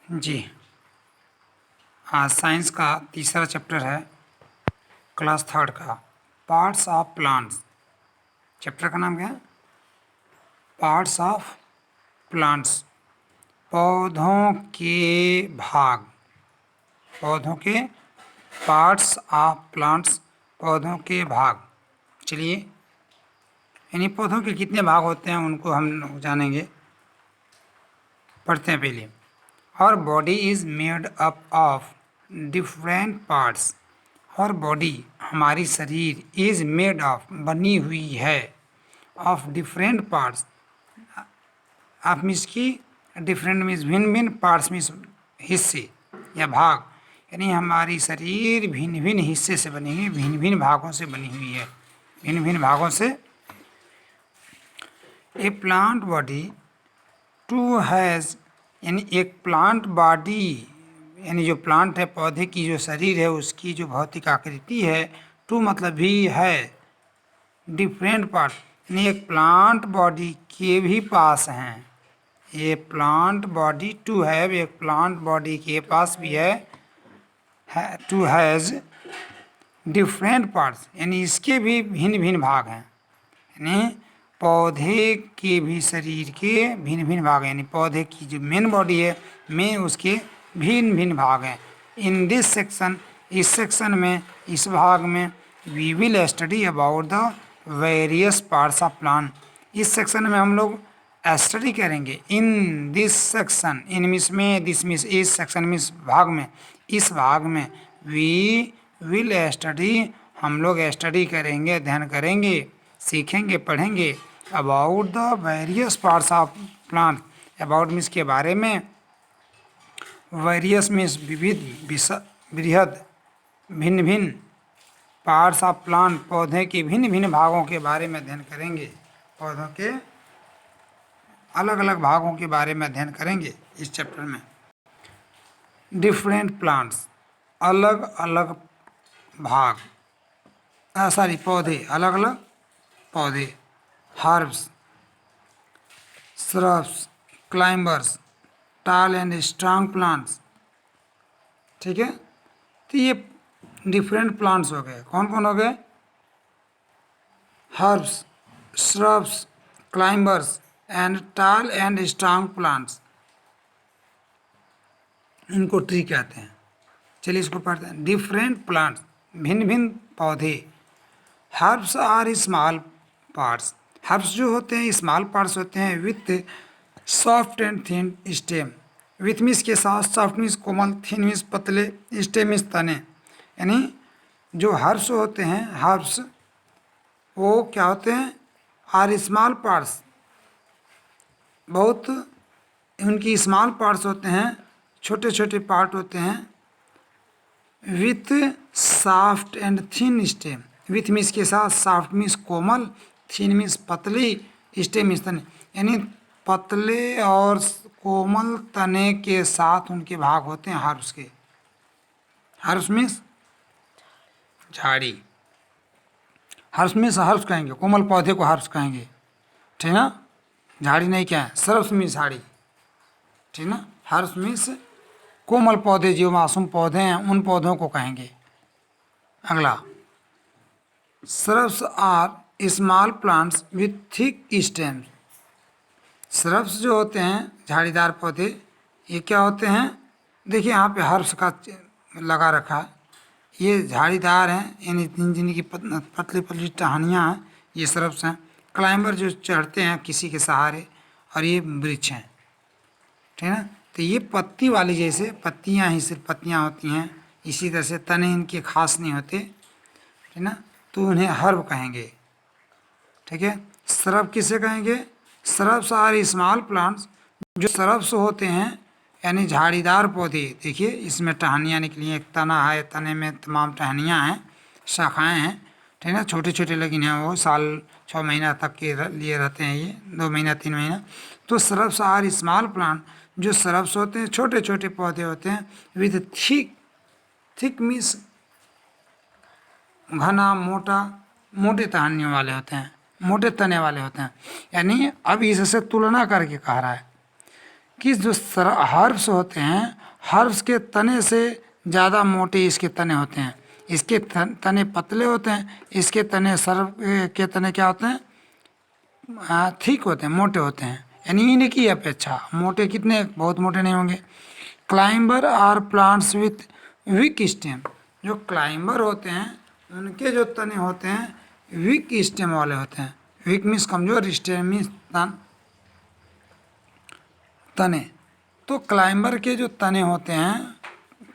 जी हाँ, साइंस का तीसरा चैप्टर है, क्लास थर्ड का, पार्ट्स ऑफ प्लांट्स। चैप्टर का नाम क्या है? Parts of plants. पौधों के भाग, पौधों के पार्ट्स ऑफ प्लांट्स, पौधों के भाग। चलिए, यानी पौधों के कितने भाग होते हैं उनको हम जानेंगे। पढ़ते हैं पहले। और body is made up of different parts. और बॉडी, हमारी शरीर, इज़ मेड ऑफ, बनी हुई है, of different parts. Of means की डिफरेंट मीन्स भिन्न भिन्न, पार्ट्स मीन्स हिस्से या भाग। यानी हमारी शरीर भिन्न भिन्न हिस्से से बनी हुई, भिन्न भिन्न भागों से बनी हुई है, भिन्न भिन्न भागों से। ए प्लांट बॉडी टू हैज़, यानी एक प्लांट बॉडी, यानी जो प्लांट है, पौधे की जो शरीर है, उसकी जो भौतिक आकृति है, टू मतलब भी है, डिफरेंट पार्ट, यानी एक प्लांट बॉडी के भी पास हैं। ये प्लांट बॉडी टू हैव, एक प्लांट बॉडी के पास भी है, टू हैज़ डिफरेंट पार्ट्स, यानी इसके भी भिन्न भिन्न भाग हैं। यानी पौधे के भी शरीर के भिन्न भिन्न भाग हैं, यानी पौधे की जो मेन बॉडी है, में उसके भिन्न भिन्न भाग हैं। इन दिस सेक्शन, इस सेक्शन में, इस भाग में, we will study about the various parts of plant. इस सेक्शन में हम लोग स्टडी करेंगे। In this section, in miss में, दिस मिस, इस सेक्शन में, इस भाग में, इस भाग में, वी विल स्टडी, हम लोग स्टडी करेंगे, अध्ययन करेंगे, सीखेंगे, पढ़ेंगे, about the various parts of plant. About means के बारे में, वेरियस मीन्स विविध, बृहद, भिन्न भिन्न, पार्ट्स ऑफ प्लांट, पौधे के भिन्न भिन्न भागों के बारे में अध्ययन करेंगे। पौधों के अलग अलग भागों के बारे में अध्ययन करेंगे इस चैप्टर में। डिफरेंट प्लांट्स, अलग अलग भाग, सॉरी पौधे, अलग अलग पौधे। हर्ब्स, श्रब्स, क्लाइंबर्स, टाल एंड स्ट्रांग प्लांट्स। ठीक है, तो ये डिफरेंट प्लांट्स हो गए। कौन कौन हो गए? हर्ब्स, श्रब्स, क्लाइंबर्स एंड टाल एंड स्ट्रांग प्लांट्स, इनको ट्री कहते हैं। चलिए इसको पढ़ते हैं। डिफरेंट प्लांट्स, भिन्न भिन्न पौधे। Herbs are small parts, herbs जो होते हैं स्मॉल पार्ट्स होते हैं, with soft and thin stem. With means के साथ, सॉफ्ट मीन्स कोमल, थिन मीन्स पतले, स्टेम मीन्स तने। यानी जो हर्ब्स होते हैं, हर्ब्स वो क्या होते हैं? आर स्मॉल पार्ट्स, बहुत उनकी स्मॉल पार्ट्स होते हैं, छोटे छोटे पार्ट होते हैं। With soft and thin stem, with means के साथ, सॉफ्ट मीन्स कोमल, थिन मीन्स पतली, स्टेम मीन्स तने, यानी पतले और कोमल तने के साथ उनके भाग होते हैं हर्ब्स के। हर्ब्स मीन्स झाड़ी, हर्ब्स मीन्स हर्ब्स कहेंगे, कोमल पौधे को हर्ब्स कहेंगे, ठीक ना? झाड़ी नहीं क्या है, सर्ब्स मीन्स झाड़ी, ठीक ना? हर्ब्स मीन्स कोमल पौधे, जो मासूम पौधे हैं, उन पौधों को कहेंगे। अगला, shrubs are small plants with thick stems. Shrubs जो होते हैं, झाड़ीदार पौधे, ये क्या होते हैं? देखिए यहाँ पे हर्ब्स का लगा रखा है, ये झाड़ीदार हैं, यानी जिनकी पतली पतली टहनियाँ हैं, ये श्रब्स हैं। क्लाइंबर जो चढ़ते हैं किसी के सहारे, और ये वृक्ष हैं, ठीक है ना? तो ये पत्ती वाली, जैसे पत्तियाँ ही सिर्फ पत्तियाँ होती हैं, इसी तरह से तने इनके खास नहीं होते, ठीक ना? तो उन्हें हर्ब कहेंगे, ठीक है? श्रब किसे कहेंगे? श्रब्स आर स्मॉल प्लांट्स, जो श्रब्स होते हैं यानी झाड़ीदार पौधे। देखिए इसमें टहनियाँ निकली हैं, एक तना है, तने में तमाम टहनियाँ हैं, शाखाएँ हैं, ठीक है? छोटे छोटे लेकिन हैं, वो साल 6 महीना तक के लिए रहते हैं, ये 2 महीना 3 महीना। तो श्रब्स आर स्मॉल प्लांट, जो श्रब्स होते हैं छोटे छोटे पौधे होते हैं, विथ थिक, थिक मीन्स घना, मोटा, मोटे टहनियों वाले होते हैं, मोटे तने वाले होते हैं। यानी अब इससे तुलना करके कह रहा है कि जो हर्ब्स होते हैं, हर्ब्स के तने से ज़्यादा मोटे इसके तने होते हैं। इसके तने पतले होते हैं, इसके तने सर्व के तने क्या होते हैं, ठीक होते हैं, मोटे होते हैं, यानी इनकी अपेक्षा मोटे। कितने? बहुत मोटे नहीं होंगे। Climber are plants with weak stem. जो क्लाइंबर होते हैं उनके जो तने होते हैं वीक स्टेम वाले होते हैं। वीक मीन्स कमजोर, स्टेम मीन्स तने। तो क्लाइंबर के जो तने होते हैं,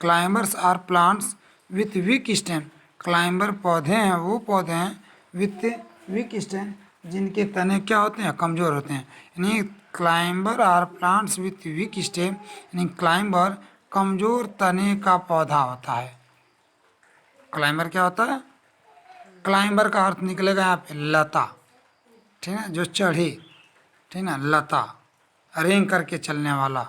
climbers are plants with weak stem. Climber पौधे हैं, वो पौधे हैं विथ वीक स्टेम जिनके तने क्या होते हैं, कमज़ोर होते हैं। यानी climber are plants with weak stem, यानी क्लाइंबर कमज़ोर तने का पौधा होता है। क्लाइंबर क्या होता है? क्लाइंबर का अर्थ निकलेगा यहाँ पे लता, ठीक है, जो चढ़े, ठीक ना, लता, रेंग करके चलने वाला,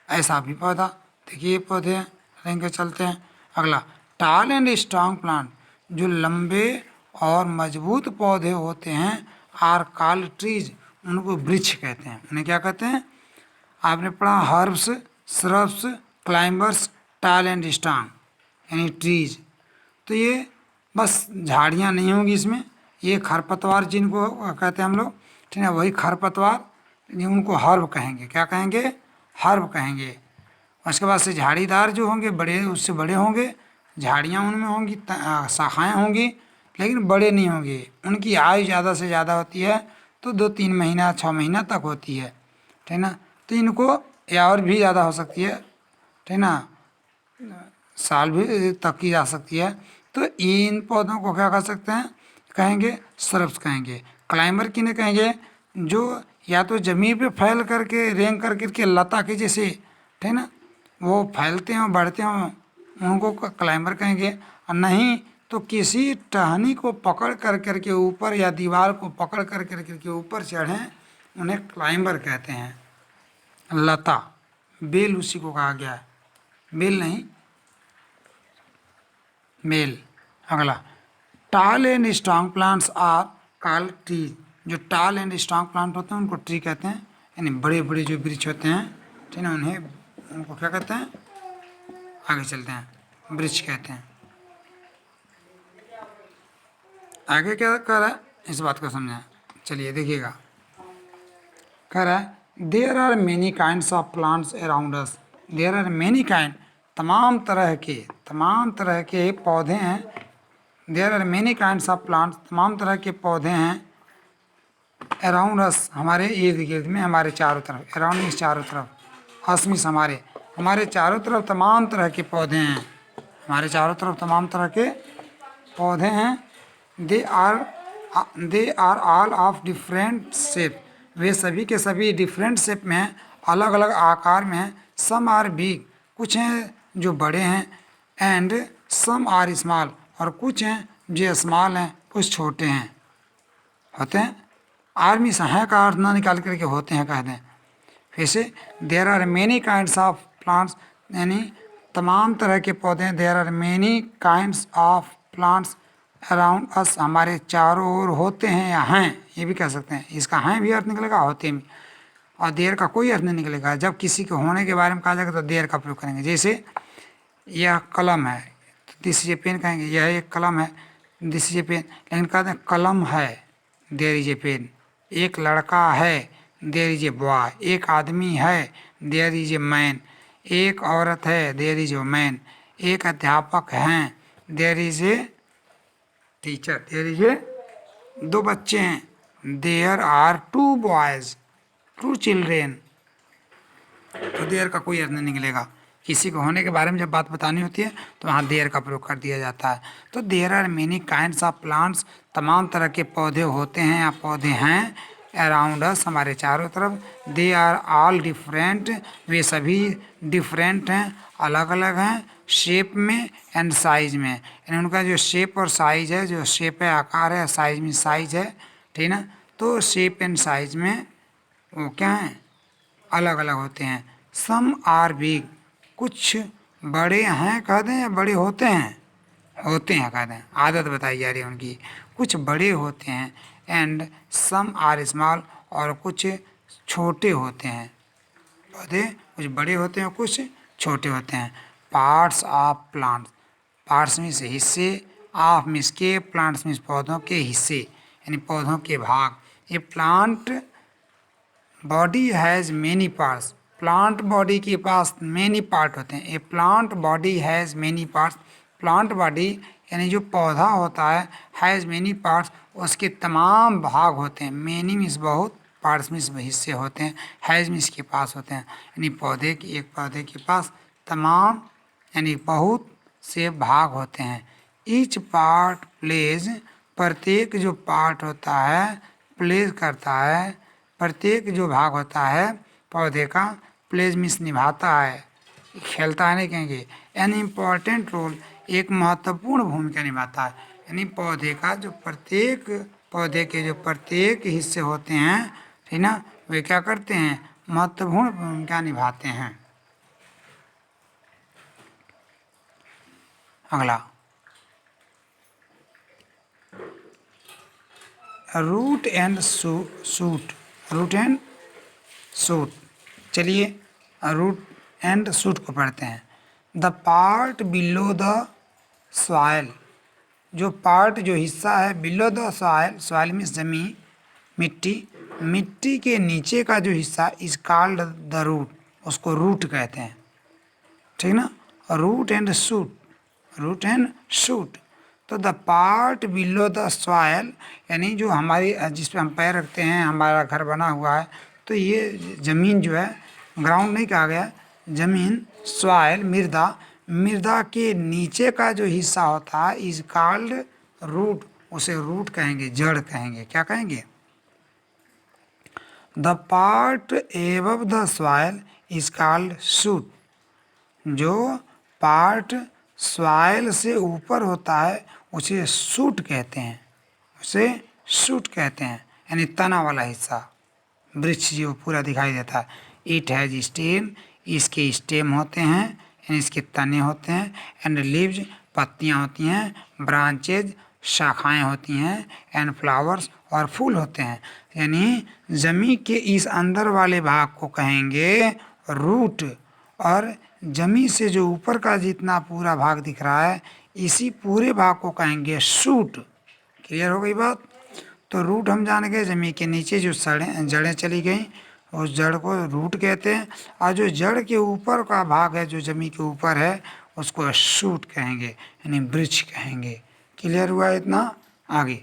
ऐसा भी पौधा। देखिए ये पौधे हैं, रेंग के चलते हैं। अगला, टाल एंड स्ट्रांग प्लांट। जो लंबे और मजबूत पौधे होते हैं आर कॉल्ड ट्रीज, उनको वृक्ष कहते हैं। उन्हें क्या कहते हैं? आपने पढ़ा हर्ब्स, श्रब्स, क्लाइंबर्स, टाल एंड स्ट्रांग, यानी ट्रीज। तो ये बस झाड़ियाँ नहीं होंगी इसमें, ये खरपतवार जिनको कहते हैं हम लोग, ठीक है, वही खरपतवार, उनको हर्ब कहेंगे। क्या कहेंगे? हर्ब कहेंगे। उसके बाद से झाड़ीदार जो होंगे, बड़े, उससे बड़े होंगे, झाड़ियाँ उनमें होंगी, शाखाएँ होंगी, लेकिन बड़े नहीं होंगे। उनकी आयु ज़्यादा से ज़्यादा होती है तो 2-3 महीना 6 महीना तक होती है, ठीक ना। तो इनको या और भी ज़्यादा हो सकती है, ठीक ना, साल भी तक की जा सकती है। तो इन पौधों को क्या कह सकते हैं? कहेंगे श्रब्स कहेंगे। क्लाइंबर किन्हें कहेंगे? जो या तो ज़मीन पे फैल करके रेंग करके लता के जैसे, ठीक ना, वो फैलते हों, बढ़ते हों, उनको क्लाइंबर कहेंगे। और नहीं तो किसी टहनी को पकड़ कर करके ऊपर या दीवार को पकड़ कर करके ऊपर चढ़ें, उन्हें क्लाइंबर कहते हैं। लता, बेल उसी को कहा गया है, बेल नहीं, बेल। अगला, tall and strong plants are called tree. जो टाल एंड स्ट्रांग प्लांट होते हैं उनको ट्री कहते हैं, यानी बड़े बड़े जो वृक्ष होते हैं, ठीक है, उन्हें, उनको क्या कहते हैं? आगे चलते हैं, वृक्ष कहते हैं। आगे क्या कह रहा है, इस बात को समझें। चलिए देखिएगा, कह रहा है there are many kinds of plants around us. There are many kind, तमाम तरह के पौधे हैं। There are many kinds of plants, तमाम तरह के पौधे हैं। अराउंड अस, हमारे इर्द गिर्द में, हमारे चारों तरफ। अराउंड मीन्स चारों तरफ, अस मीन्स हमारे चारों तरफ तमाम तरह के पौधे हैं। हमारे चारों तरफ तमाम तरह के पौधे हैं। They are all of different shape. वे सभी के सभी डिफरेंट शेप में हैं, अलग अलग आकार में हैं। सम आर बिग, कुछ हैं जो बड़े हैं, एंड सम आर स्मॉल, और कुछ हैं जो स्मॉल हैं, कुछ छोटे हैं, होते हैं। आर्मी सहाय का अर्थ ना निकाल करके होते हैं कह दें। फिर से, there are many kinds of plants, यानी तमाम तरह के पौधे। There are many kinds of plants around us, हमारे चारों ओर होते हैं या हैं, ये भी कह सकते हैं। इसका हैं भी अर्थ निकलेगा, होते भी, और देर का कोई अर्थ नहीं निकलेगा। जब किसी के होने के बारे में कहा जाएगा तो देर का प्रयोग करेंगे। जैसे यह कलम है, दिस इज ए पेन कहेंगे, यह एक कलम है, दिस इज ए पेन। लेकिन कहते हैं कलम है, देयर इज ए पेन। एक लड़का है, देयर इज ए बॉय। एक आदमी है, देयर इज ए मैन। एक औरत है, देयर इज ए मैन। एक अध्यापक हैं, there is a teacher. There is a, 2 बच्चे हैं, देयर आर 2 बॉयज, 2 चिल्ड्रेन। तो देयर का कोई अर्थ नहीं निकलेगा। किसी को होने के बारे में जब बात बतानी होती है तो वहाँ देयर का प्रयोग कर दिया जाता है। तो there are many kinds of plants, तमाम तरह के पौधे होते हैं या पौधे हैं। अराउंड अस, हमारे चारों तरफ। दे आर ऑल डिफरेंट, वे सभी डिफरेंट हैं, अलग अलग हैं, शेप में एंड साइज में। यानी उनका जो शेप और साइज है, जो शेप है आकार है, साइज में साइज है, ठीक ना। तो शेप एंड साइज में वो क्या हैं, अलग अलग होते हैं। सम आर बिग, कुछ बड़े हैं कह दें या बड़े होते हैं, होते हैं कह दें, आदत बताई जा रही है उनकी। कुछ बड़े होते हैं, एंड सम आर स्मॉल, और कुछ छोटे होते हैं। पौधे कुछ बड़े होते हैं, कुछ छोटे होते हैं। Parts of plants, parts means हिस्से, ऑफ मीन्स के, प्लांट्स मीन्स पौधों के हिस्से यानी पौधों के भाग। ये plant body has many parts, plant body के पास मैनी पार्ट होते हैं। A plant body has many parts, plant body यानी जो पौधा होता है, हैज़ मैनी पार्ट्स, उसके तमाम भाग होते हैं। मैनी मीन्स बहुत, पार्ट्स मीन्स हिस्से होते हैं, हैज़ मीन्स के पास होते हैं। यानी पौधे की, एक पौधे के पास तमाम यानी बहुत से भाग होते हैं। ईच पार्ट प्लेज, प्रत्येक जो पार्ट होता है प्लेज करता है, प्रत्येक जो भाग होता है पौधे का, प्लेज मीन्स निभाता है, खेलता है नहीं कहेंगे। एन इम्पॉर्टेंट रोल, एक महत्वपूर्ण भूमिका निभाता है। यानी पौधे का जो प्रत्येक, पौधे के जो प्रत्येक हिस्से होते हैं, ठीक ना, वे क्या करते हैं, महत्वपूर्ण भूमिका निभाते हैं। अगला root and shoot, root and shoot. चलिए रूट एंड शूट को पढ़ते हैं। The part below the soil, जो पार्ट जो हिस्सा है below the soil, soil means जमीन, मिट्टी, मिट्टी के नीचे का जो हिस्सा इज कॉल्ड द रूट, उसको रूट कहते हैं, ठीक ना। Root and shoot, root and shoot. तो the part below the soil यानी जो हमारी, जिस पे हम पैर रखते हैं, हमारा घर बना हुआ है, तो ये ज़मीन जो है, ग्राउंड नहीं कहा गया, ज़मीन, सॉइल मृदा, मृदा के नीचे का जो हिस्सा होता है इज कॉल्ड रूट, उसे रूट कहेंगे, जड़ कहेंगे, क्या कहेंगे। The part above the soil is called shoot, जो पार्ट सॉइल से ऊपर होता है उसे शूट कहते हैं, उसे शूट कहते हैं, यानी तना वाला हिस्सा, वृक्ष जो पूरा दिखाई देता है। इट हैज स्टेम, इसके स्टेम होते हैं यानी इसके तने होते हैं, एंड लीव्स, पत्तियां होती हैं, ब्रांचेज, शाखाएं होती हैं, एंड फ्लावर्स, और फूल होते हैं। यानी जमीन के इस अंदर वाले भाग को कहेंगे रूट, और जमीन से जो ऊपर का जितना पूरा भाग दिख रहा है इसी पूरे भाग को कहेंगे शूट। क्लियर हो गई बात। तो रूट हम जान गए, जमीन के नीचे जो जड़ें चली गई उस जड़ को रूट कहते हैं, और जो जड़ के ऊपर का भाग है जो जमीन के ऊपर है उसको शूट कहेंगे यानी वृक्ष कहेंगे। क्लियर हुआ इतना। आगे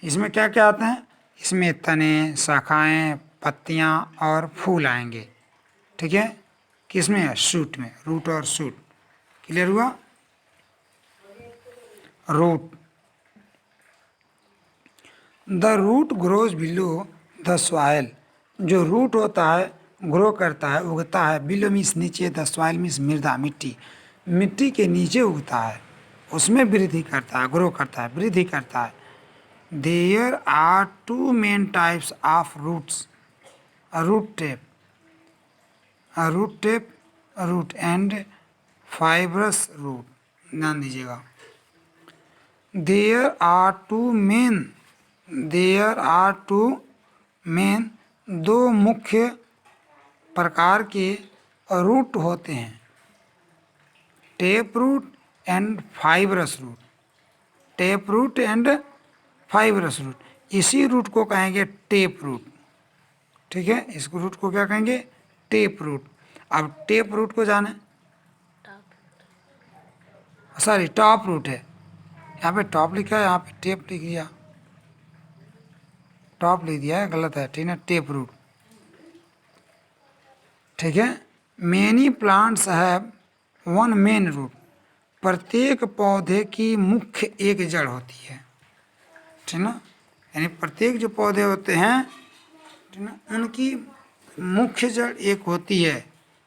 इसमें क्या क्या आते हैं, इसमें तने, शाखाएं, पत्तियां और फूल आएंगे, ठीक है। किसमें है, शूट में, रूट और शूट। क्लियर हुआ। Root, the root grows below the soil, जो रूट होता है ग्रो करता है, उगता है, बिलो मीन्स नीचे, द सॉइल मीन्स मृदा, मिट्टी, मिट्टी के नीचे उगता है, उसमें वृद्धि करता है, ग्रो करता है, वृद्धि करता है। There are two main types of roots, root tap, root tap, root and fibrous root, ध्यान दीजिएगा। There are two main, there are two main, दो मुख्य प्रकार के रूट होते हैं, tap root and fibrous root, tap root and fibrous root. इसी root को कहेंगे टेप रूट, ठीक है। इस रूट को क्या कहेंगे, टेप रूट। अब टेप रूट को जाने, सॉरी टॉप रूट है, यहाँ पे टॉप लिखा है, यहाँ पे टेप लिख दिया, टॉप लिख दिया है, गलत है, ठीक है, टेप रूट, ठीक है। Many plants have one main root, प्रत्येक पौधे की मुख्य एक जड़ होती है, ठीक ना। यानी प्रत्येक जो पौधे होते हैं, ठीक ना, उनकी मुख्य जड़ एक होती है,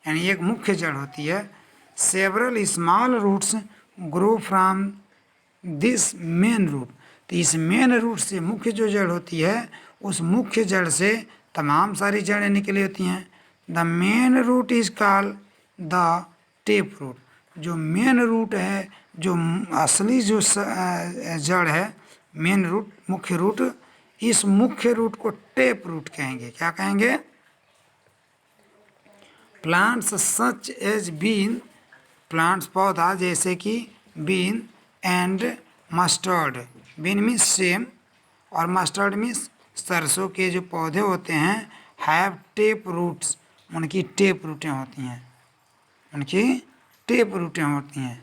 यानी एक मुख्य जड़ होती है। Several small roots grow from this main root, तो इस मेन रूट से, मुख्य जो जड़ होती है उस मुख्य जड़ से तमाम सारी जड़ें निकली होती हैं। The main root is called the tap root, जो मेन रूट है, जो असली जो जड़ है, मेन रूट, मुख्य रूट, इस मुख्य रूट को टेप रूट कहेंगे, क्या कहेंगे, plants such as bean, plants पौधा जैसे कि bean and mustard, bean means सेम और मस्टर्ड मीन्स सरसों के जो पौधे होते हैं, हैव टेप रूट्स, उनकी टेप रूटें होती हैं, उनकी टेप रूटें होती हैं।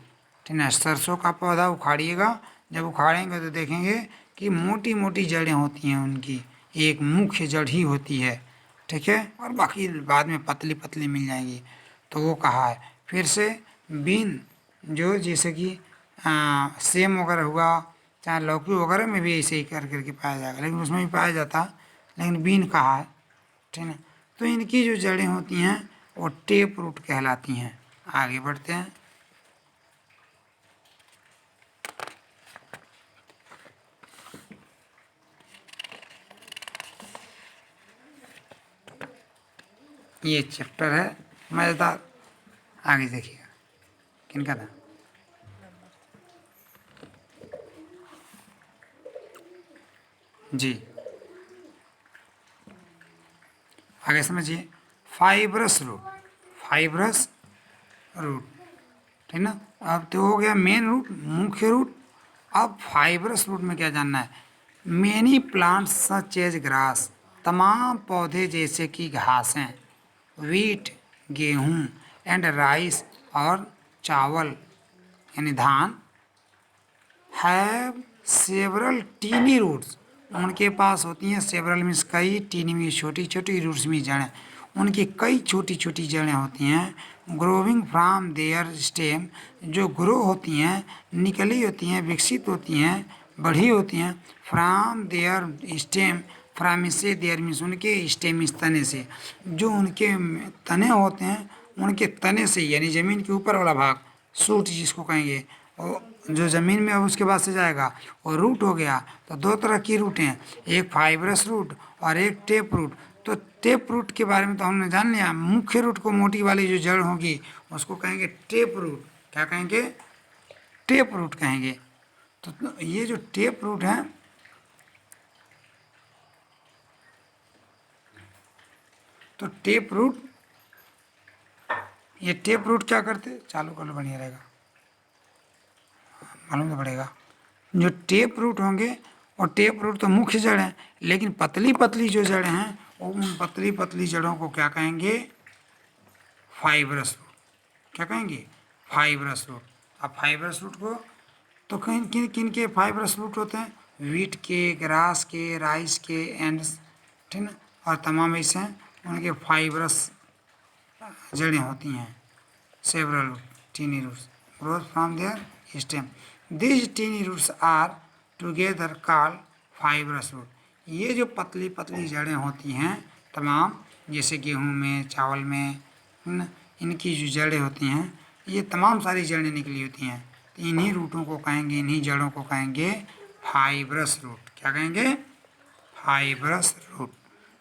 ठीक है, सरसों का पौधा उखाड़िएगा, जब उखाड़ेंगे तो देखेंगे कि मोटी मोटी जड़ें होती हैं उनकी, एक मुख्य जड़ ही होती है। ठीक है, और बाकी बाद में पतली पतली मिल जाएंगी। तो वो कहा है फिर से, बीन जो जैसे कि सेम वगैरह हुआ, चाहे लौकी वगैरह में भी ऐसे ही कर करके पाया जाएगा, लेकिन उसमें भी पाया जाता, लेकिन बीन कहा है। ठीक है, तो इनकी जो जड़ें होती हैं वो टेप रूट कहलाती हैं। आगे बढ़ते हैं। ये चैप्टर है मज़ेदार, आगे देखिएगा। किनका था? जी, आगे समझिए। फाइब्रस रूट, फाइब्रस रूट, ठीक ना। अब तो हो गया मेन रूट, मुख्य रूट। अब फाइब्रस रूट में क्या जानना है? Many plants such as grass, तमाम पौधे जैसे कि घासें, वीट गेहूँ एंड राइस और चावल यानी धान, हैव सेवरल टीनी रूट्स, उनके पास होती हैं सेवरल मीन्स कई, टीनी मीन्स छोटी छोटी, रूट्स मीन्स जड़ें, उनकी कई छोटी छोटी जड़ें होती हैं। ग्रोविंग फ्राम देयर स्टेम, जो ग्रो होती हैं, निकली होती हैं, विकसित होती हैं, बढ़ी होती हैं। फ्राम देयर स्टेम, फ्राम से देयर मीन्स उनके, स्टेम इस तने से, जो उनके तने होते हैं उनके तने से, यानी ज़मीन के ऊपर वाला भाग, सूट जिसको कहेंगे, और जो ज़मीन में अब उसके बाद से जाएगा और रूट हो गया। तो दो तरह की रूट हैं, एक फाइब्रस रूट और एक टेप रूट। तो टेप रूट के बारे में तो हमने जान लिया, मुख्य रूट को मोटी वाली जो जड़ होगी उसको कहेंगे टेप रूट। क्या कहेंगे? टेप रूट कहेंगे। तो ये जो टेप रूट है, तो टेप रूट, ये टेप रूट क्या करते, चालू कर लो बढ़िया रहेगा, मालूम तो पड़ेगा। जो टेप रूट होंगे, और टेप रूट तो मुख्य जड़ हैं, लेकिन पतली पतली जो जड़ें हैं वो, उन पतली पतली जड़ों को क्या कहेंगे? Fibrous root. क्या कहेंगे? Fibrous root. अब फाइब्रस रूट को तो किन किन किन के फाइब्रस रूट होते हैं? वीट के, ग्रास के, राइस के एंड, ठीक ना, और तमाम ऐसे हैं, उनके फाइब्रस जड़ें होती हैं। Several tiny roots growth from their stem, these tiny roots are together called fibrous root. ये जो पतली पतली जड़ें होती हैं तमाम, जैसे गेहूँ में, चावल में, इनकी जो जड़ें होती हैं, ये तमाम सारी जड़ें निकली होती हैं, तो इन्हीं रूटों को कहेंगे, इन्हीं जड़ों को कहेंगे फाइब्रस रूट। क्या कहेंगे? Fibrous root.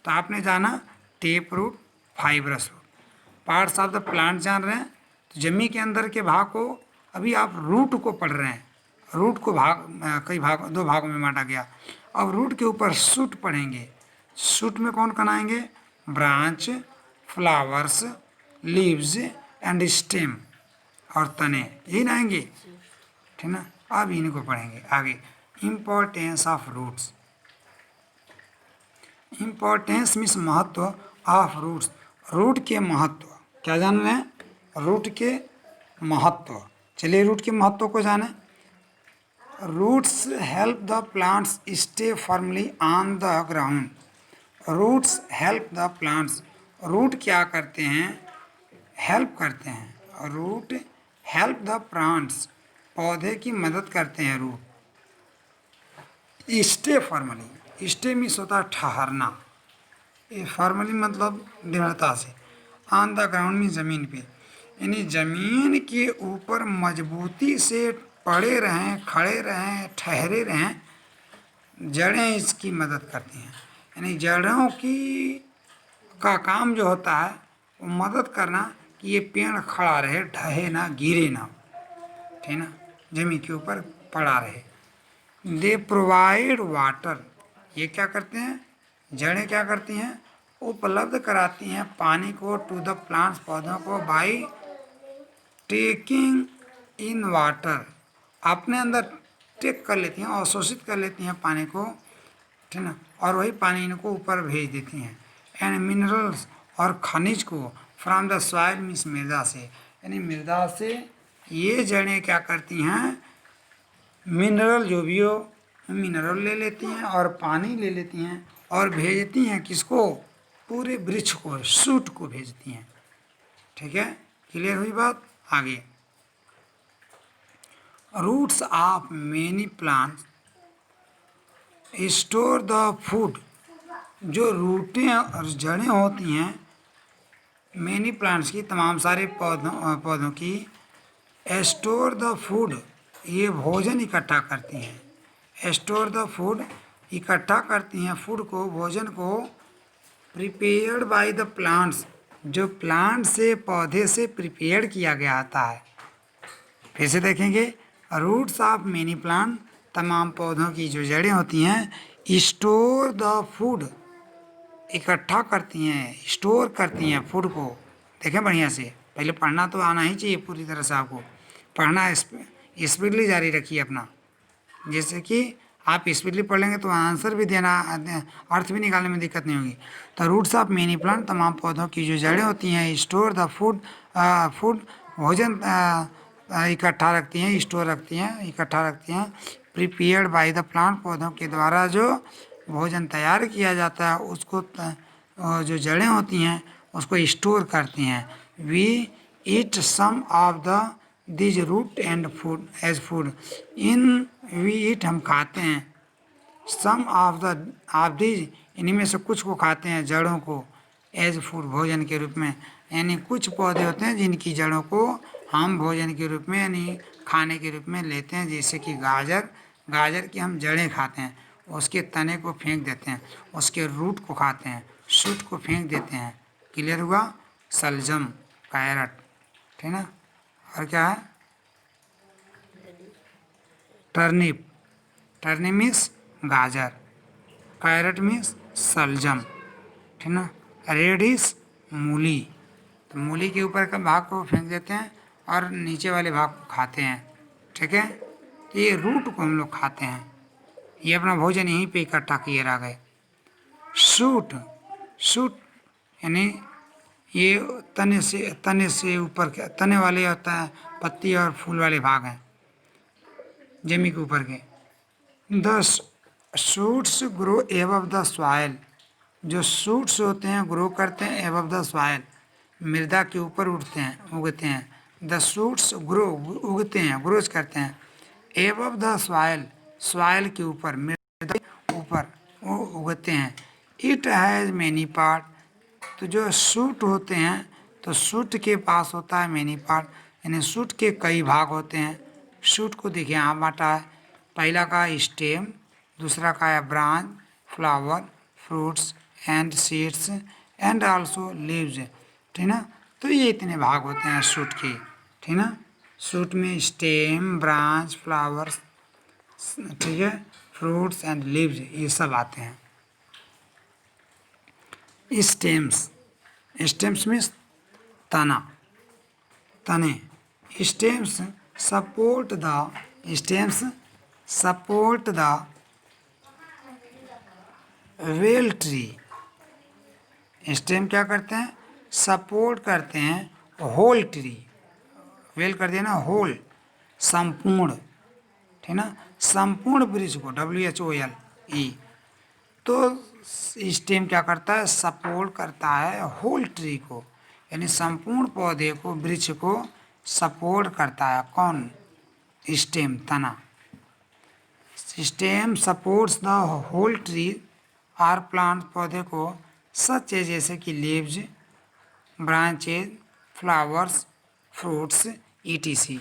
तो आपने जाना tap root, fibrous root. Parts of the plant जान रहे हैं, तो जमीन के अंदर के भाग को, अभी आप रूट को पढ़ रहे हैं, रूट को कई भाग, दो भागों में बांटा गया। अब रूट के ऊपर शूट पढ़ेंगे। शूट में कौन कौन आएंगे? Branch, flowers, leaves and stem, और तने, यही ना आएंगे, ठीक ना। अब इनको पढ़ेंगे आगे। Importance of roots, importance means महत्व ऑफ रूट्स, रूट के महत्व। क्या जान रहे हैं? रूट के महत्व। चलिए रूट के महत्व को जानें। Roots help the plants stay firmly on the ground, roots help the plants, root क्या करते हैं? हेल्प करते हैं। रूट हेल्प द प्लांट्स, पौधे की मदद करते हैं root. Stay formally, stay means होता है ठहरना, ये फॉर्मली मतलब दृढ़ता से, ऑन द ग्राउंड में ज़मीन पे, यानी ज़मीन के ऊपर मजबूती से पड़े रहें, खड़े रहें, ठहरे रहें। जड़ें इसकी मदद करती हैं, यानी जड़ों की का काम जो होता है वो मदद करना कि ये पेड़ खड़ा रहे, ढहे ना, गिरे ना, ठीक ना, ज़मीन के ऊपर पड़ा रहे। दे प्रोवाइड वाटर, ये क्या करते हैं? जड़ें क्या करती हैं? उपलब्ध कराती हैं पानी को टू द प्लांट्स, पौधों को, बाई टेकिंग इन वाटर, अपने अंदर टेक कर लेती हैं, अवशोषित कर लेती हैं पानी को, ठीक ना, और वही पानी इनको ऊपर भेज देती हैं। एंड मिनरल्स, और खनिज को, फ्रॉम द सॉइल मीन्स मृदा से, यानी मृदा से ये जड़ें क्या करती हैं, मिनरल जो भी हो मिनरल ले लेती हैं और पानी ले लेती हैं और भेजती हैं किसको, पूरे वृक्ष को, शूट को भेजती हैं। ठीक है, क्लियर हुई बात। आगे, roots of many plants store the food, जो रूटें और जड़ें होती हैं मेनी प्लांट्स की, तमाम सारे पौधों की, स्टोर द फूड, ये भोजन इकट्ठा करती हैं। स्टोर द फूड, इकट्ठा करती हैं फूड को, भोजन को, प्रिपेयर्ड बाय द प्लांट्स, जो प्लांट से, पौधे से प्रिपेयर किया गया आता है। फिर से देखेंगे, रूट्स ऑफ मेनी प्लांट, तमाम पौधों की जो जड़ें होती हैं, स्टोर द फूड, इकट्ठा करती हैं, स्टोर करती हैं फूड को। देखें बढ़िया से, पहले पढ़ना तो आना ही चाहिए पूरी तरह से, आपको पढ़ना स्पीडली जारी रखिए अपना, जैसे कि आप स्पीडली पढ़ लेंगे तो आंसर भी देना, अर्थ भी निकालने में दिक्कत नहीं होगी। तो रूट्स ऑफ मेनी प्लांट, तमाम पौधों की जो जड़ें होती हैं, स्टोर द फूड, फूड भोजन इकट्ठा रखती हैं, स्टोर रखती हैं, इकट्ठा रखती हैं, प्रिपेयर्ड बाय द प्लांट, पौधों के द्वारा जो भोजन तैयार किया जाता है उसको, जो जड़ें होती हैं उसको स्टोर करती हैं। We eat some of the these root and food as food, in we eat, हम खाते हैं, सम ऑफ दिज, इन्हीं में से कुछ को खाते हैं, जड़ों को, एज फूड, भोजन के रूप में। यानी कुछ पौधे होते हैं जिनकी जड़ों को हम भोजन के रूप में, यानी खाने के रूप में लेते हैं, जैसे कि गाजर की हम जड़ें खाते हैं, उसके तने को फेंक देते हैं, उसके रूट को खाते हैं, शूट को फेंक देते हैं। क्लियर हुआ। सलजम, कैरट, ठीक ना, और क्या है, टर्निप, टर्निप मीन्स गाजर, कैरट मीन्स सलजम, ठीक ना, रेडिश मूली, तो मूली के ऊपर का भाग को फेंक देते हैं और नीचे वाले भाग को खाते हैं। ठीक है, तो ये रूट को हम लोग खाते हैं, ये अपना भोजन यहीं पे इकट्ठा किए रह गए। शूट, शूट यानी ये तने से ऊपर के, तने वाले होता है, पत्ती और फूल वाले भाग हैं जमीन के ऊपर के। The shoots grow above the soil, जो शूट्स होते हैं ग्रो करते हैं एबव द सॉइल, मृदा के ऊपर उठते हैं, उगते हैं। द शूट्स ग्रो, उगते हैं, ग्रोज करते हैं, एबव द सॉइल, सॉइल के ऊपर, मृदा के ऊपर वो उगते हैं। इट हैज़ मैनी पार्ट, तो जो शूट होते हैं, तो शूट के पास होता है मैनी पार्ट, यानी शूट के कई भाग होते हैं। शूट को देखिए यहाँ बांटा है, पहला का स्टेम, दूसरा का है branch, flower, fruits and seeds and also leaves, ठीक ना। तो ये इतने भाग होते हैं शूट के, ठीक ना। शूट में स्टेम, ब्रांच, फ्लावर्स, ठीक है, फ्रूट्स एंड लीव्स, ये सब आते हैं। स्टेम्स, स्टेम्स मीन्स तना, तने। Stems support the, stems support the well tree, stem क्या करते हैं, सपोर्ट करते हैं होल ट्री, वेल कर देना होल, संपूर्ण, ठीक ना, संपूर्ण वृक्ष को, WHOLE। तो स्टेम क्या करता है, सपोर्ट करता है होल ट्री को, यानी संपूर्ण पौधे को, वृक्ष को सपोर्ट करता है कौन, स्टेम, तना। Stem supports the whole tree or plant, पौधे को, सच है जैसे कि leaves, branches, flowers, fruits, ETC।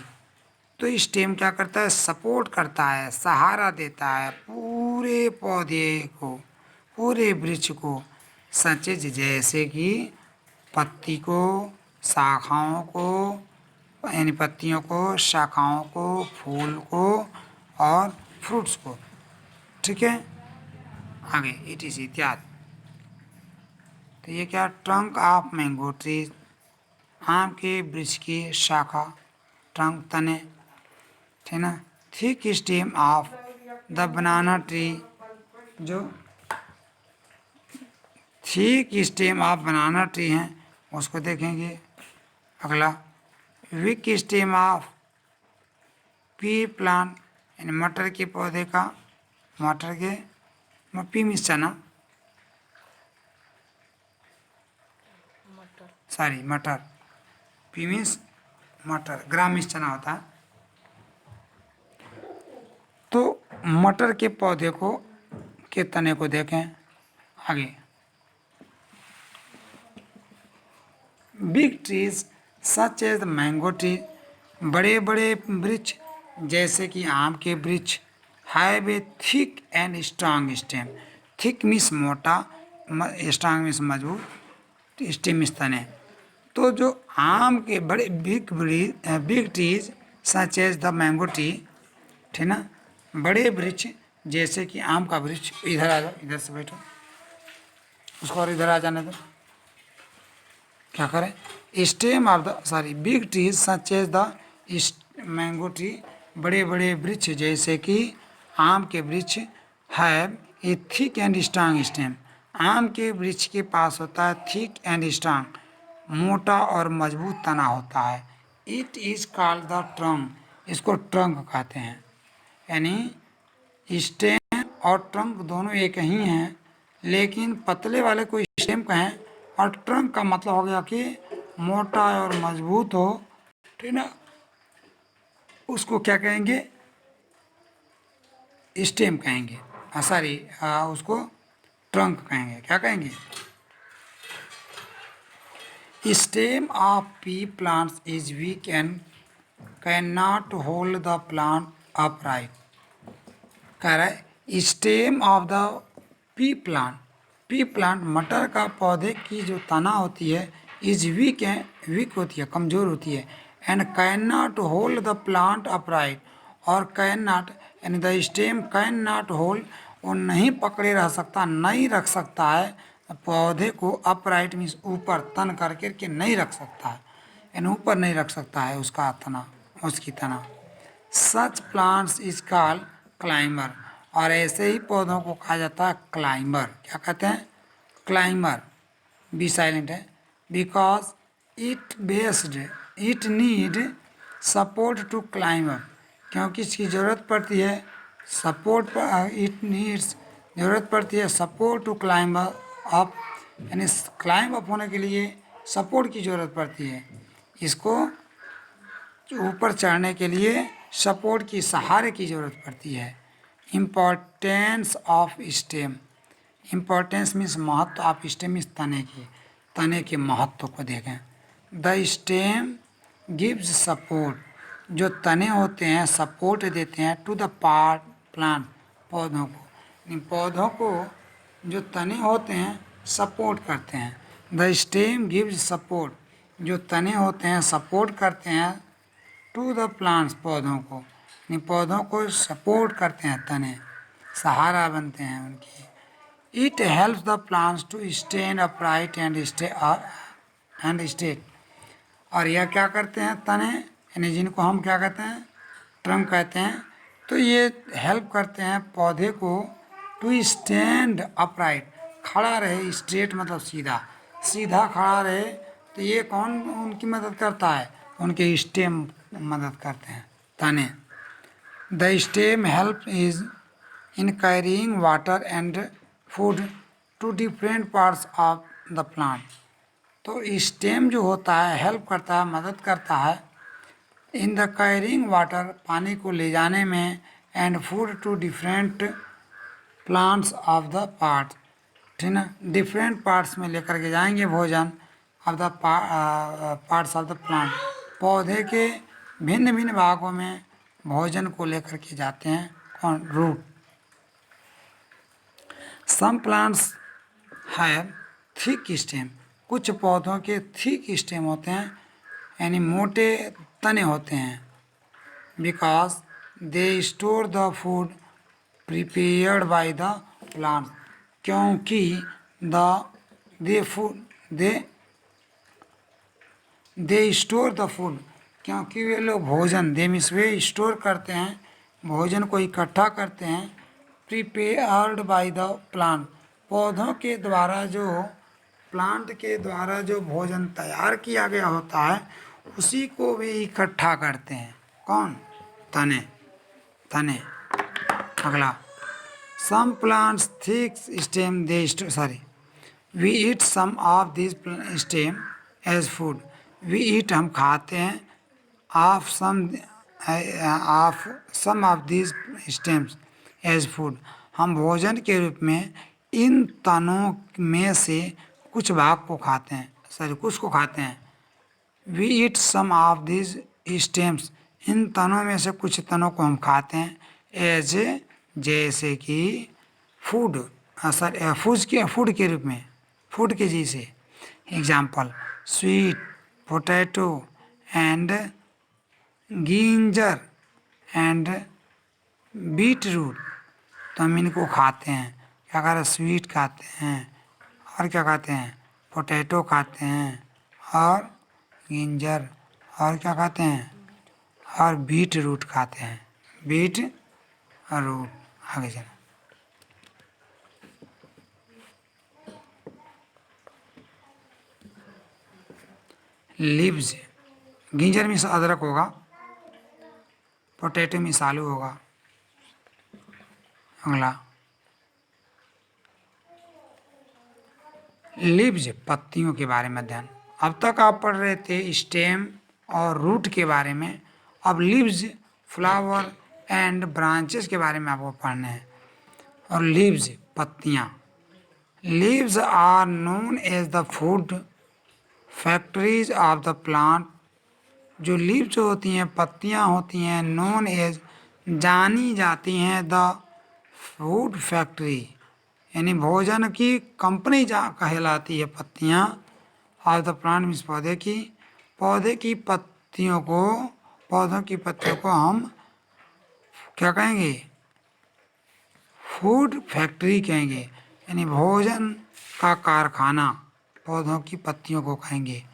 तो स्टेम क्या करता है, सपोर्ट करता है, सहारा देता है पूरे पौधे को, पूरे वृक्ष को, सचेज जैसे कि पत्ती को, शाखाओं को, यानी पत्तियों को, शाखाओं को, फूल को और फ्रूट्स को, ठीक है। आगे ETC इत्यादि। तो ये क्या, ट्रंक ऑफ मैंगो ट्री, आम के वृक्ष की शाखा, ट्रंक तने, ठीक ना। Thick stem of the banana tree, जो thick stem of banana tree हैं उसको देखेंगे। अगला, weak stem of pea plant, यानी मटर के पौधे का, मटर के पी मीन्स चना, सॉरी मटर, पी मीन्स मटर, ग्राम मीन्स चना होता है। तो मटर के पौधे को, के तने को देखें आगे। Big trees such as mango tree, बड़े बड़े वृक्ष जैसे कि आम के वृक्ष, have a thick and strong stem, thick means मोटा, स्ट्रांग मीन्स मजबूत, स्टेम मीन्स तने। तो जो आम के बड़े big trees such as the mango tree, ठीक ना, बड़े वृक्ष जैसे कि आम का वृक्ष, इधर आ जाओ, इधर से बैठो, उसको और इधर आ जाने दो। क्या करें, stem of the, sorry, big trees such as the mango tree, बड़े बड़े वृक्ष जैसे कि आम के वृक्ष, have a thick and strong stem, आम के वृक्ष के पास होता है थिक एंड स्ट्रांग, मोटा और मजबूत तना होता है। It is called the trunk, इसको ट्रंक कहते हैं। यानी स्टेम और ट्रंक दोनों एक ही हैं, लेकिन पतले वाले को स्टेम कहें और ट्रंक का मतलब हो गया कि मोटा और मजबूत हो, ठीक ना, उसको क्या कहेंगे, स्टेम कहेंगे, सॉरी उसको ट्रंक कहेंगे। क्या कहेंगे, stem of P plants is weak and can not hold the plant upright. कह रहा है stem of the P plant, P plant मटर का पौधे की जो तना होती है, इज वीक है, वीक होती है, कमज़ोर होती है, and can not hold the plant upright, और कैन नॉट यानी the stem can not hold, वो नहीं पकड़े रह सकता, नहीं रख सकता है पौधे को, अपराइट मीन्स ऊपर, तन करके के नहीं रख सकता है, यानी ऊपर नहीं रख सकता है उसका तना, उसकी तना। सच प्लांट्स इज कॉल्ड क्लाइंबर, और ऐसे ही पौधों को कहा जाता है क्लाइंबर। क्या कहते हैं, क्लाइंबर, बी साइलेंट है, because it based, it need support to climb up, क्योंकि इसकी ज़रूरत पड़ती है सपोर्ट पर, इट नीड्स, ज़रूरत पड़ती है सपोर्ट टू क्लाइंब अप, यानी क्लाइंब अप होने के लिए सपोर्ट की ज़रूरत पड़ती है, इसको ऊपर चढ़ने के लिए सपोर्ट की, सहारे की ज़रूरत पड़ती है। Importance of stem, importance means महत्व, ऑफ स्टेम मीन्स तने की, तने के महत्व को देखें। द स्टेम गिव्स सपोर्ट, जो तने होते हैं सपोर्ट देते हैं टू द पार्ट प्लांट, पौधों को, पौधों को जो तने होते हैं सपोर्ट करते हैं। द स्टेम गिव्स सपोर्ट, जो तने होते हैं सपोर्ट करते हैं टू द प्लांट्स, पौधों को, पौधों को सपोर्ट करते हैं तने, सहारा बनते हैं उनकी। It helps the plants to stand upright and straight, और यह क्या करते हैं तने, यानी जिनको हम क्या कहते हैं, ट्रंक कहते हैं, तो ये हेल्प करते हैं पौधे को टू स्टैंड अपराइट, खड़ा रहे, स्ट्रेट मतलब सीधा, सीधा खड़ा रहे, तो ये कौन उनकी मदद करता है, उनके स्टेम मदद करते हैं, तने। The stem help is in carrying water and food to different parts of the plant, तो स्टेम जो होता है हेल्प करता है, मदद करता है, इन द कैरिंग वाटर, पानी को ले जाने में, and food to different plants of the part, ठीक ना, डिफरेंट पार्ट्स में लेकर के जाएंगे भोजन, of the parts of the plant, पौधे के भिन्न भिन्न भागों में भोजन को लेकर के जाते हैं, कौन, root. Some plants have thick stem, कुछ पौधों के थिक स्टेम होते हैं, यानी मोटे तने होते हैं, because they store the food prepared by the plants, क्योंकि the they store the food, क्योंकि वे लोग भोजन, दे मीन्स वे स्टोर करते हैं, भोजन को इकट्ठा करते हैं, प्रिपेयर्ड बाय द प्लांट, पौधों के द्वारा जो, प्लांट के द्वारा जो भोजन तैयार किया गया होता है उसी को वे इकट्ठा करते हैं। कौन? तने, तने। अगला, some plants thick stem they sorry we eat some of this stem as food, we eat हम खाते हैं, of some of this stems as food, हम भोजन के रूप में इन तनों में से कुछ भाग को खाते हैं, सॉरी कुछ को खाते हैं। We eat some of this stems, इन तनों में से कुछ तनों को हम खाते हैं, एज जैसे कि फूड, फूड के रूप में, फूड के जैसे। Example, sweet potato and ginger and beet root, तो हम इनको खाते हैं। क्या कह रहे हैं? स्वीट खाते हैं, और क्या खाते हैं? पोटैटो खाते हैं, और गिंजर, और क्या खाते हैं? और बीट रूट खाते हैं, बीट रूट। आगे चलो, लीव्स, गिंजर मीन्स अदरक होगा, पोटैटो मीन्स आलू होगा। अगला, लीव्स, पत्तियों के बारे में अध्ययन। अब तक आप पढ़ रहे थे स्टेम और रूट के बारे में, अब लीव्स, फ्लावर एंड ब्रांचेस के बारे में आपको पढ़ना है। और लीव्स, पत्तियाँ, leaves are known as the food factories of the plant, जो लीव्स जो होती हैं, पत्तियाँ होती हैं, नोन एज, जानी जाती हैं, द फूड फैक्ट्री, यानी भोजन की कंपनी जा कहलाती है पत्तियाँ, ऑफ द प्लांट मीन्स पौधे की पत्तियों को, पौधों की पत्तियों को हम क्या कहेंगे? फूड फैक्ट्री कहेंगे, यानी भोजन का कारखाना पौधों की पत्तियों को कहेंगे।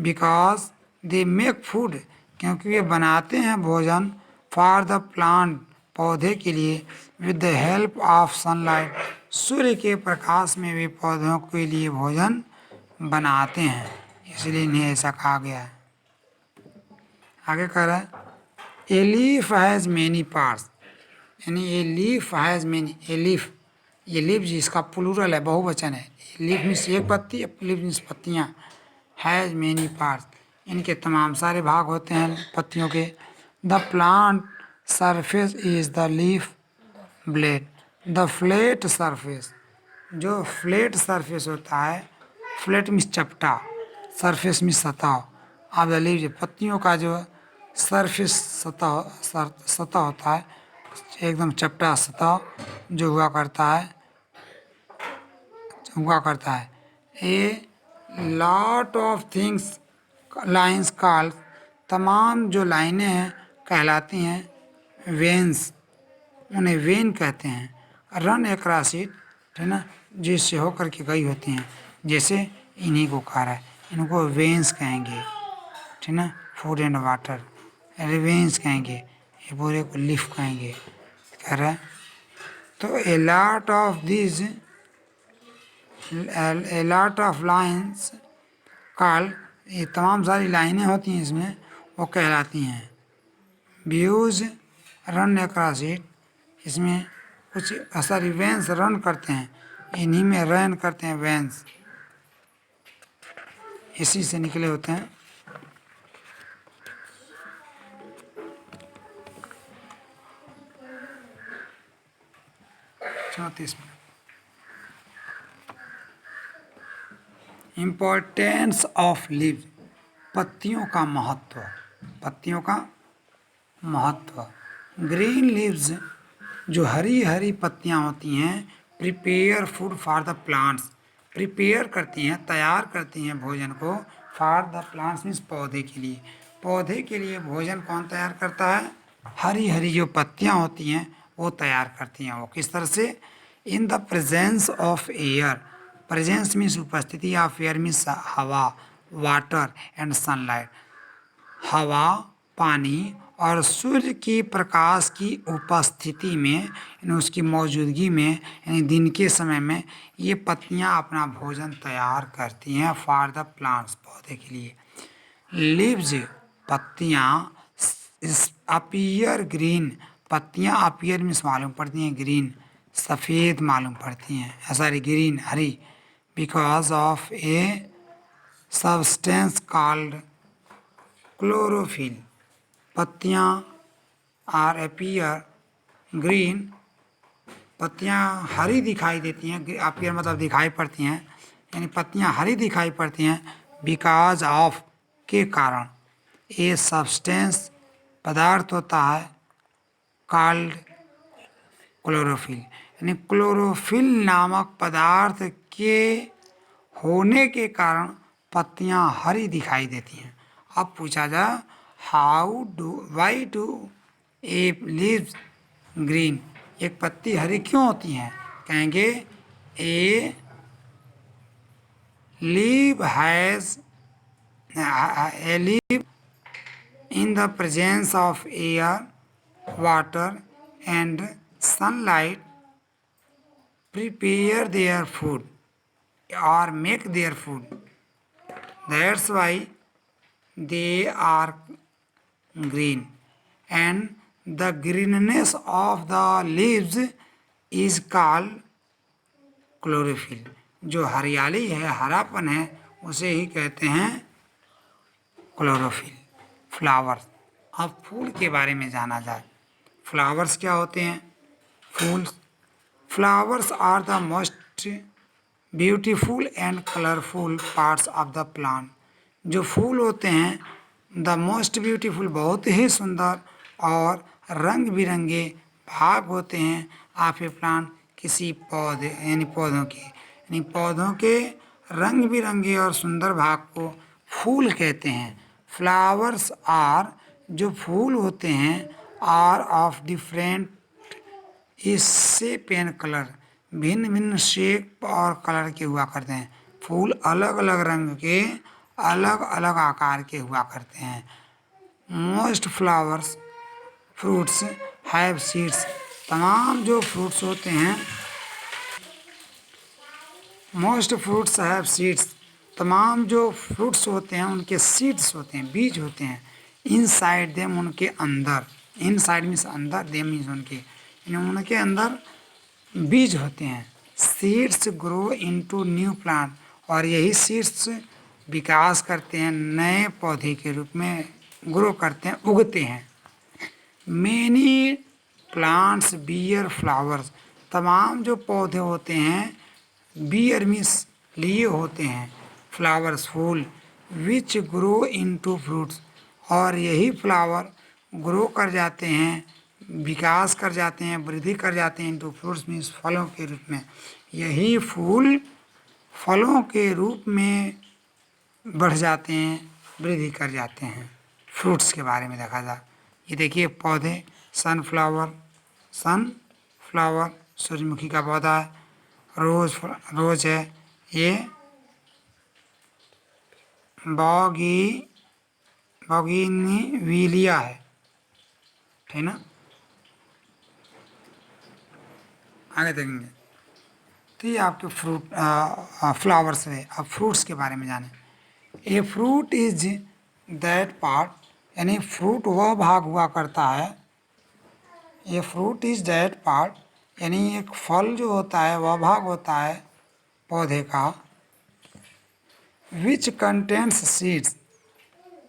बिकॉज दे मेक फूड, क्योंकि वे बनाते हैं भोजन, फॉर द प्लांट, पौधे के लिए, with the help of sunlight, सूर्य के प्रकाश में वे पौधों के लिए भोजन बनाते हैं, इसलिए इन्हें ऐसा कहा गया है। आगे कह रहा है, a leaf has many parts, यानी a leaf has many, a leaf, ये लीफ जिसका प्लूरल है, बहुवचन है, लीफ मीन्स एक पत्ती, लीफ मीन्स पत्तियाँ, हैज़ मैनी पार्ट्स, इनके तमाम सारे भाग होते हैं पत्तियों के। The plant surface is the leaf blade, the flat surface, जो फ्लैट सरफेस होता है, फ्लैट मीन्स चपटा, सरफेस मीन्स सतह, ऑफ द लीव, पत्तियों का जो सरफेस सतह होता है, एकदम चपटा सतह जो हुआ करता है। A lot of things lines called, तमाम जो लाइनें हैं कहलाती हैं वेन्स, उन्हें वेन कहते हैं। रन अक्रॉस इट, है ना, जिससे होकर के गई होती हैं, जैसे इन्हीं को कह रहा है, इनको वेन्स कहेंगे, ठीक ना, फूड एंड वाटर, वेन्स कहेंगे, ये पूरे को लिफ कहेंगे, कह रहा है। तो a lot of lines called, ये तमाम सारी लाइनें होती हैं इसमें, वो कहलाती हैं व्यूज रन अक्रॉस इट, इसमें कुछ सारी वेंस रन करते हैं, इन्हीं में रन करते हैं वेंस, इसी से निकले होते हैं। इम्पोर्टेंस ऑफ लीव, पत्तियों का महत्व, पत्तियों का महत्व। ग्रीन लीव्स, जो हरी हरी पत्तियां होती हैं, prepare food for the plants, prepare करती हैं, तैयार करती हैं भोजन को, फॉर द प्लांट्स मीन्स पौधे के लिए, पौधे के लिए भोजन कौन तैयार करता है? हरी हरी जो पत्तियां होती हैं वो तैयार करती हैं। वो किस तरह से? In the presence of air, presence means उपस्थिति ऑफ एयर मीन्स हवा, वाटर एंड सनलाइट, हवा, पानी और सूर्य की प्रकाश की उपस्थिति में यानी उसकी मौजूदगी में यानी दिन के समय में ये पत्तियां अपना भोजन तैयार करती हैं फॉर द प्लांट्स, पौधे के लिए। लीव्स, पत्तियां, अपीयर ग्रीन, पत्तियां अपीयर मीन्स मालूम पड़ती हैं ग्रीन, सफ़ेद मालूम पड़ती हैं, sorry green, Hari, because of a substance called chlorophyll. पत्तियां आर अपीयर ग्रीन, पत्तियां हरी दिखाई देती हैं, अपीयर मतलब दिखाई पड़ती हैं, यानी पत्तियां हरी दिखाई पड़ती हैं बिकॉज ऑफ, के कारण, ए सब्सटेंस, पदार्थ होता है, कॉल्ड क्लोरोफिल, यानी क्लोरोफिल नामक पदार्थ के होने के कारण पत्तियां हरी दिखाई देती हैं। अब पूछा जाए why do a leaves green, एक पत्ती हरी क्यों होती हैं? कहेंगे a leave has a leave in the presence of air, water and sunlight prepare their food or make their food. That's why they are green, and the greenness of the leaves is called chlorophyll. जो हरियाली है, हरापन है, उसे ही कहते हैं chlorophyll. Flowers, अब फूल के बारे में जाना जाए। फ्लावर्स क्या होते हैं? फूल, flowers are the most beautiful and colourful parts of the plant. जो फूल होते हैं, द मोस्ट ब्यूटीफुल, बहुत ही सुंदर और रंग बिरंगे भाग होते हैं ऑफ ए प्लांट, किसी पौधे यानी पौधों के, यानी पौधों के रंग बिरंगे और सुंदर भाग को फूल कहते हैं। फ्लावर्स आर, जो फूल होते हैं, are of different shape and colour, भिन्न भिन्न शेप और कलर के हुआ करते हैं। फूल अलग अलग रंग के, अलग अलग आकार के हुआ करते हैं। Most flowers fruits have seeds, तमाम जो फ्रूट्स होते हैं, मोस्ट फ्रूट्स हैव सीड्स, तमाम जो फ्रूट्स होते हैं उनके सीड्स होते हैं, बीज होते हैं। इनसाइड देम, उनके अंदर, इनसाइड मीन्स अंदर, देम मीन्स उनके, यानी उनके अंदर बीज होते हैं। Seeds grow into new plant, और यही सीड्स विकास करते हैं, नए पौधे के रूप में ग्रो करते हैं, उगते हैं। मेनी प्लांट्स बियर फ्लावर्स, तमाम जो पौधे होते हैं, बियर मीन्स लिए होते हैं, फ्लावर्स फूल, विच ग्रो इनटू फ्रूट्स, और यही फ्लावर ग्रो कर जाते हैं, विकास कर जाते हैं, वृद्धि कर जाते हैं, इनटू फ्रूट्स मीन्स फलों के रूप में। यही फूल फलों के रूप में बढ़ जाते हैं, वृद्धि कर जाते हैं। फ्रूट्स के बारे में देखा जाए, ये देखिए पौधे, सनफ्लावर, सूरजमुखी का पौधा है, रोज है, ये बॉगिनविलिया है, ठीक ना। आगे देखेंगे, तो ये आपके फ्लावर्स है। अब फ्रूट्स के बारे में जाने। A fruit is that part, यानी फ्रूट वह भाग हुआ करता है, ये फ्रूट इज दैट पार्ट, यानी एक फल जो होता है वह भाग होता है पौधे का, विच कंटेंट्स सीड्स,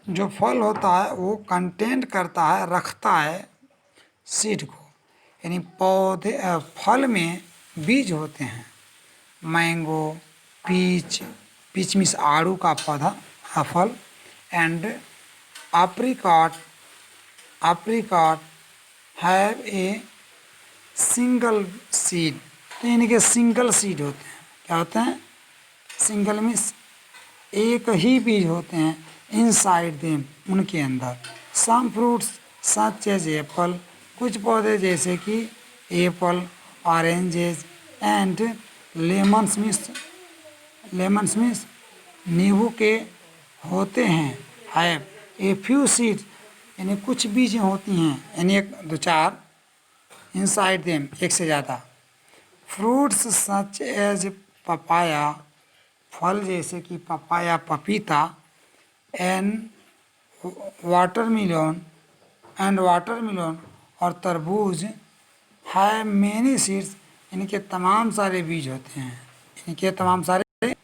जो फल होता है वो कंटेंट करता है, रखता है सीड को, यानी पौधे फल में बीज होते हैं। मैंगो, पीच, पीच मीन्स आड़ू का पौधा, फल, and apricot have a single seed, तो इनके सिंगल सीड होते हैं। क्या होते हैं? सिंगल मीन्स एक ही बीज होते हैं, इनसाइड देम, उनके अंदर। Some fruits such as apple, कुछ पौधे जैसे कि apple, oranges and lemons means lemons means नींबू के होते हैं, हैव ए फ्यू सीड्स यानी कुछ बीज होती हैं, यानी एक दो चार, इनसाइड देम एक से ज़्यादा। फ्रूट्स सच एज पपाया फल जैसे कि पपाया पपीता, एंड वाटरमेलन और तरबूज है मैनी सीड्स, इनके तमाम सारे बीज होते हैं, इनके तमाम सारे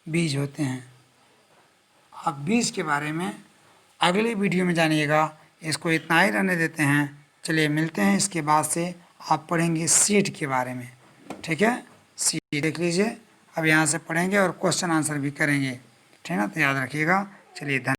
बीज होते हैं। अब बीज के बारे में अगले वीडियो में जानिएगा, इसको इतना ही रहने देते हैं। चलिए मिलते हैं, इसके बाद से आप पढ़ेंगे सीड के बारे में, ठीक है। सीड देख लीजिए, अब यहाँ से पढ़ेंगे और क्वेश्चन आंसर भी करेंगे, ठीक है ना, तो याद रखिएगा। चलिए धन्यवाद।